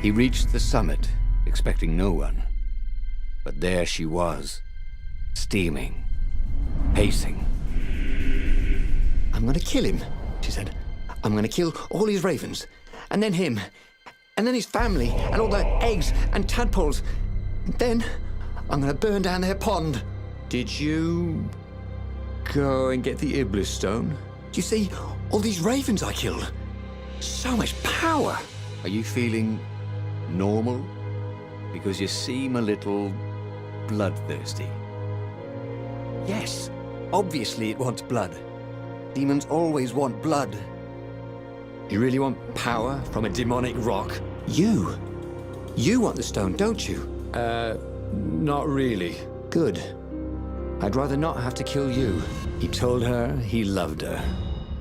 He reached the summit, expecting no one. But there she was, steaming, pacing. I'm gonna kill him, she said. I'm gonna kill all his ravens, and then him, and then his family, and all their eggs and tadpoles. And then I'm gonna burn down their pond. Did you go and get the Iblis stone? You see, all these ravens I killed. So much power. Are you feeling normal? Because you seem a little bloodthirsty. Yes, obviously it wants blood. Demons always want blood. You really want power from a demonic rock? You want the stone, don't you? Not really. Good. I'd rather not have to kill you. He told her he loved her.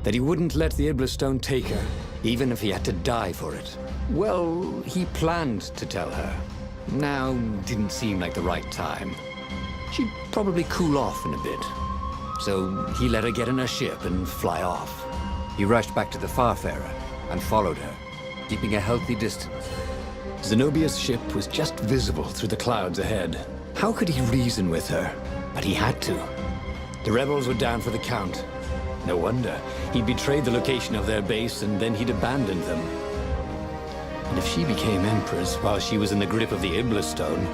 That he wouldn't let the Iblis stone take her, even if he had to die for it. Well, he planned to tell her. Now didn't seem like the right time. She'd probably cool off in a bit. So he let her get in her ship and fly off. He rushed back to the Farfarer and followed her, keeping a healthy distance. Zenobia's ship was just visible through the clouds ahead. How could he reason with her? But he had to. The rebels were down for the count. No wonder. He'd betrayed the location of their base and then he'd abandoned them. And if she became Empress while she was in the grip of the Iblis stone,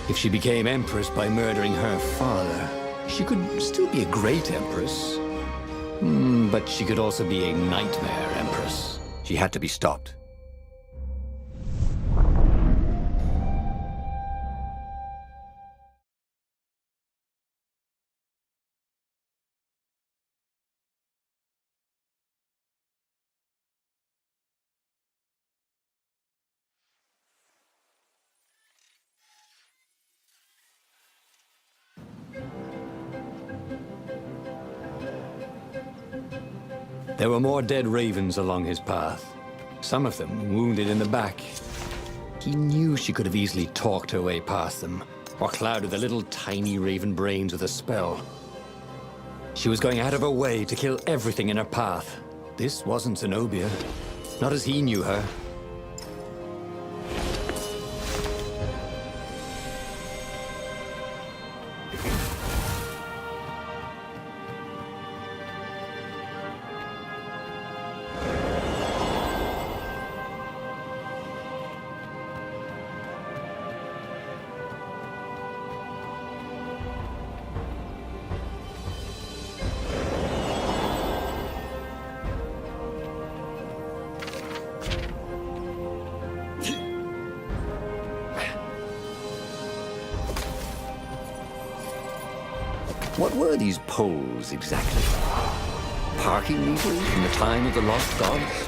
if she became Empress by murdering her father, she could still be a great Empress. But she could also be a nightmare Empress. She had to be stopped. There were more dead ravens along his path, some of them wounded in the back. He knew she could have easily talked her way past them, or clouded the little tiny raven brains with a spell. She was going out of her way to kill everything in her path. This wasn't Zenobia, not as he knew her. What were these poles exactly? Parking meters from the time of the lost gods?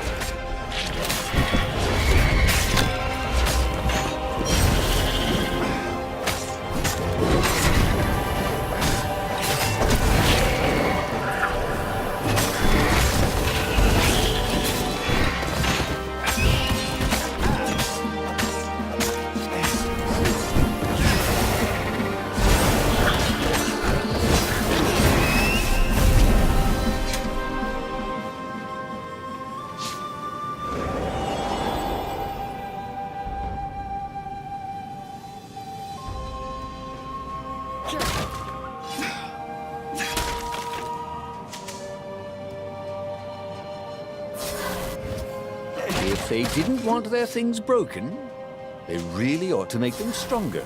If they didn't want their things broken, they really ought to make them stronger.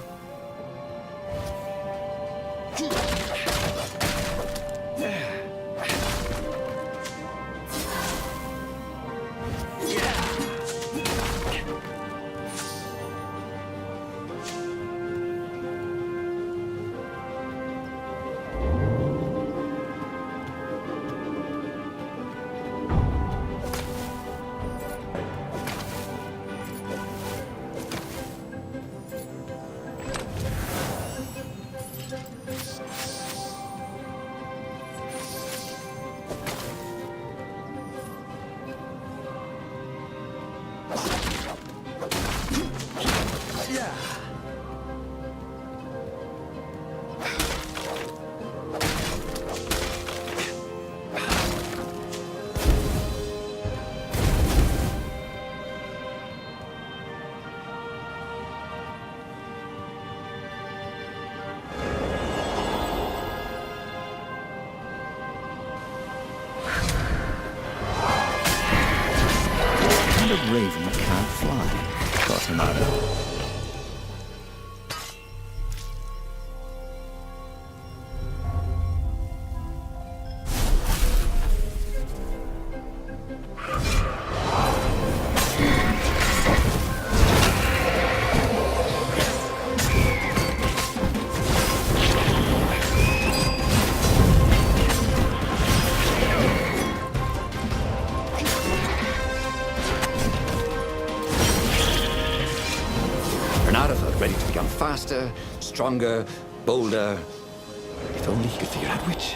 a raven can't fly? Doesn't matter. Ready to become faster, stronger, bolder. If only he could figure out which.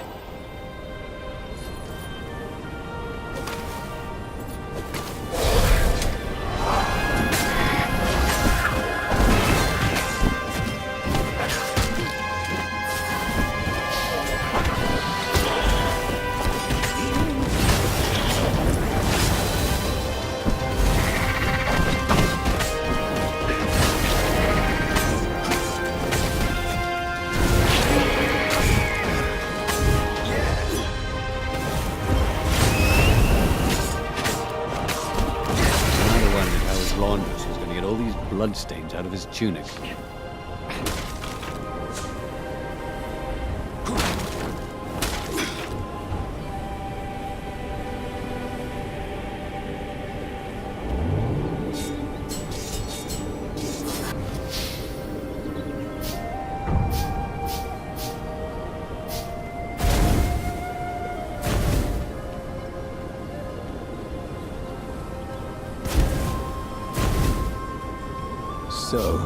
Bloodstains out of his tunic. So,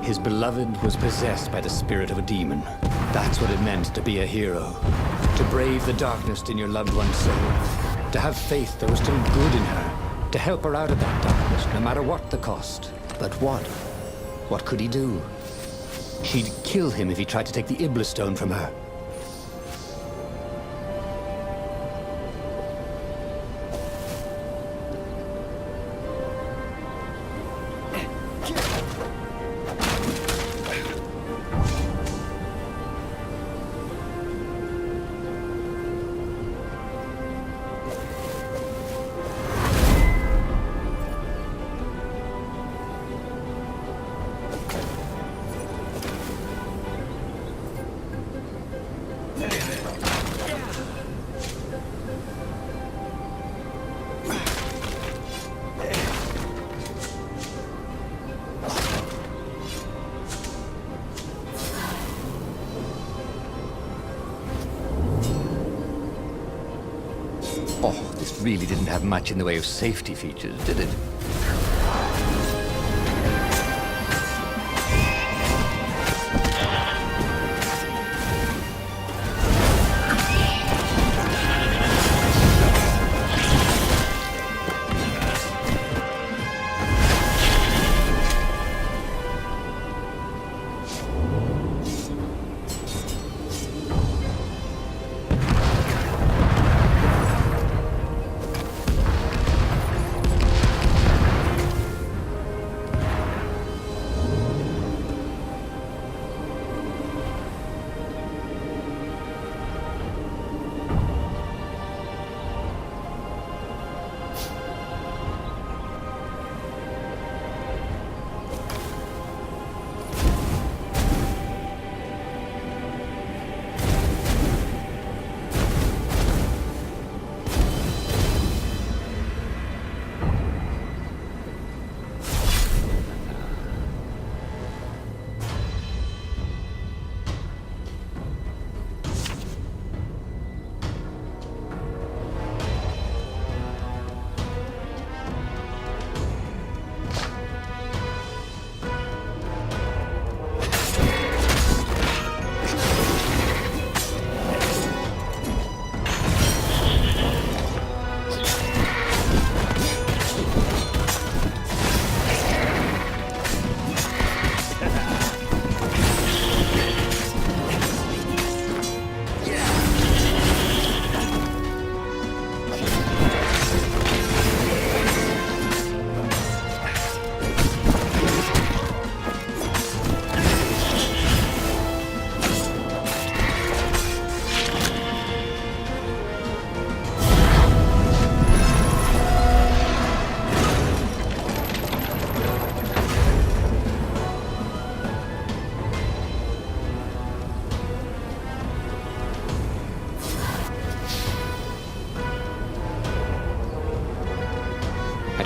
his beloved was possessed by the spirit of a demon. That's what it meant to be a hero. To brave the darkness in your loved one's soul. To have faith there was still good in her. To help her out of that darkness, no matter what the cost. But what? What could he do? She'd kill him if he tried to take the Iblis stone from her. Oh, this really didn't have much in the way of safety features, did it?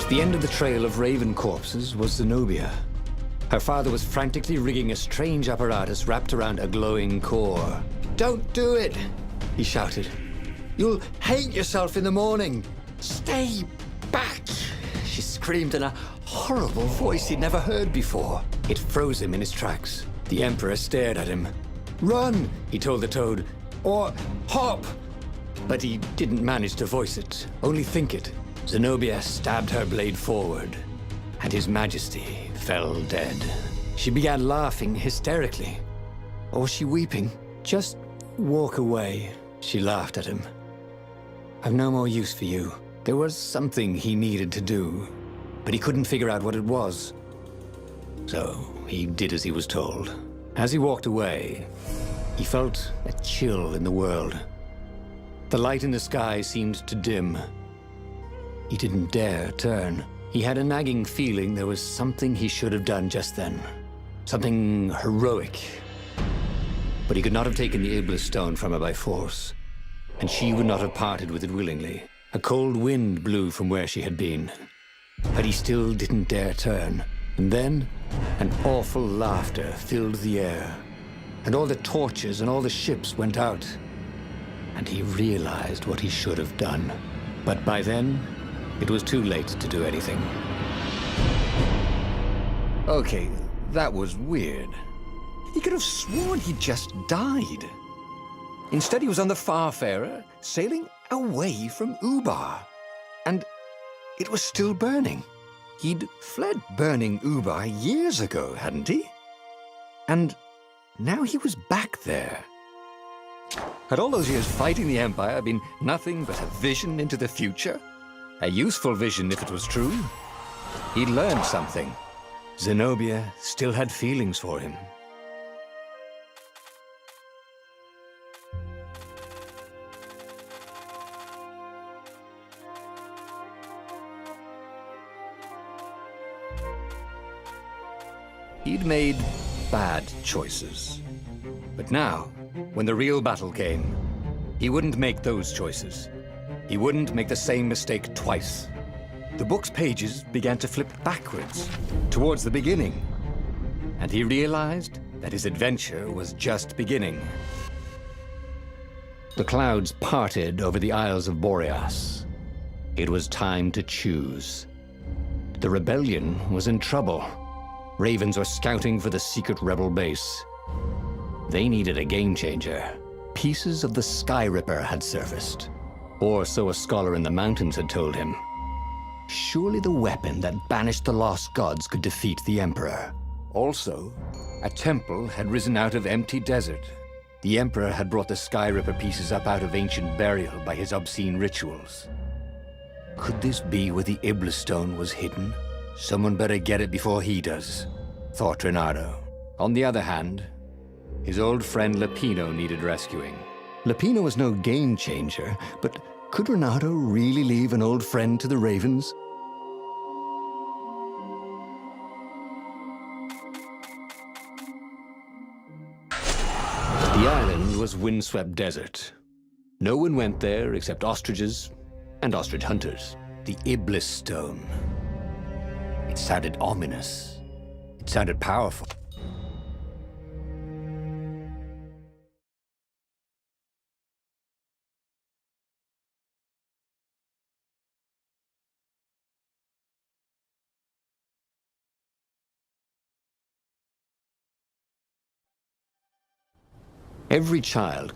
At the end of the trail of raven corpses was Zenobia. Her father was frantically rigging a strange apparatus wrapped around a glowing core. "Don't do it!" he shouted. "You'll hate yourself in the morning! Stay back!" She screamed in a horrible voice he'd never heard before. It froze him in his tracks. The Emperor stared at him. "Run," he told the toad, "or hop!" But he didn't manage to voice it, only think it. Zenobia stabbed her blade forward, and His Majesty fell dead. She began laughing hysterically. Or was she weeping? "Just walk away," she laughed at him. "I've no more use for you." There was something he needed to do, but he couldn't figure out what it was. So he did as he was told. As he walked away, he felt a chill in the world. The light in the sky seemed to dim. He didn't dare turn. He had a nagging feeling there was something he should have done just then. Something heroic. But he could not have taken the Iblis stone from her by force, and she would not have parted with it willingly. A cold wind blew from where she had been, but he still didn't dare turn. And then, an awful laughter filled the air, and all the torches and all the ships went out, and he realized what he should have done. But by then, it was too late to do anything. Okay, that was weird. He could have sworn he just died. Instead, he was on the Farfarer, sailing away from Ubar. And it was still burning. He'd fled burning Ubar years ago, hadn't he? And now he was back there. Had all those years fighting the Empire been nothing but a vision into the future? A useful vision if it was true. He'd learned something. Zenobia still had feelings for him. He'd made bad choices. But now, when the real battle came, he wouldn't make those choices. He wouldn't make the same mistake twice. The book's pages began to flip backwards, towards the beginning. And he realized that his adventure was just beginning. The clouds parted over the Isles of Boreas. It was time to choose. The rebellion was in trouble. Ravens were scouting for the secret rebel base. They needed a game changer. Pieces of the Sky Ripper had surfaced. Or so a scholar in the mountains had told him. Surely the weapon that banished the lost gods could defeat the Emperor. Also, a temple had risen out of empty desert. The Emperor had brought the Sky Ripper pieces up out of ancient burial by his obscene rituals. Could this be where the Iblis stone was hidden? Someone better get it before he does, thought Reynardo. On the other hand, his old friend Lapino needed rescuing. Lapino was no game changer, but could Reynardo really leave an old friend to the Ravens? The island was windswept desert. No one went there except ostriches and ostrich hunters. The Iblis stone. It sounded ominous. It sounded powerful. Every child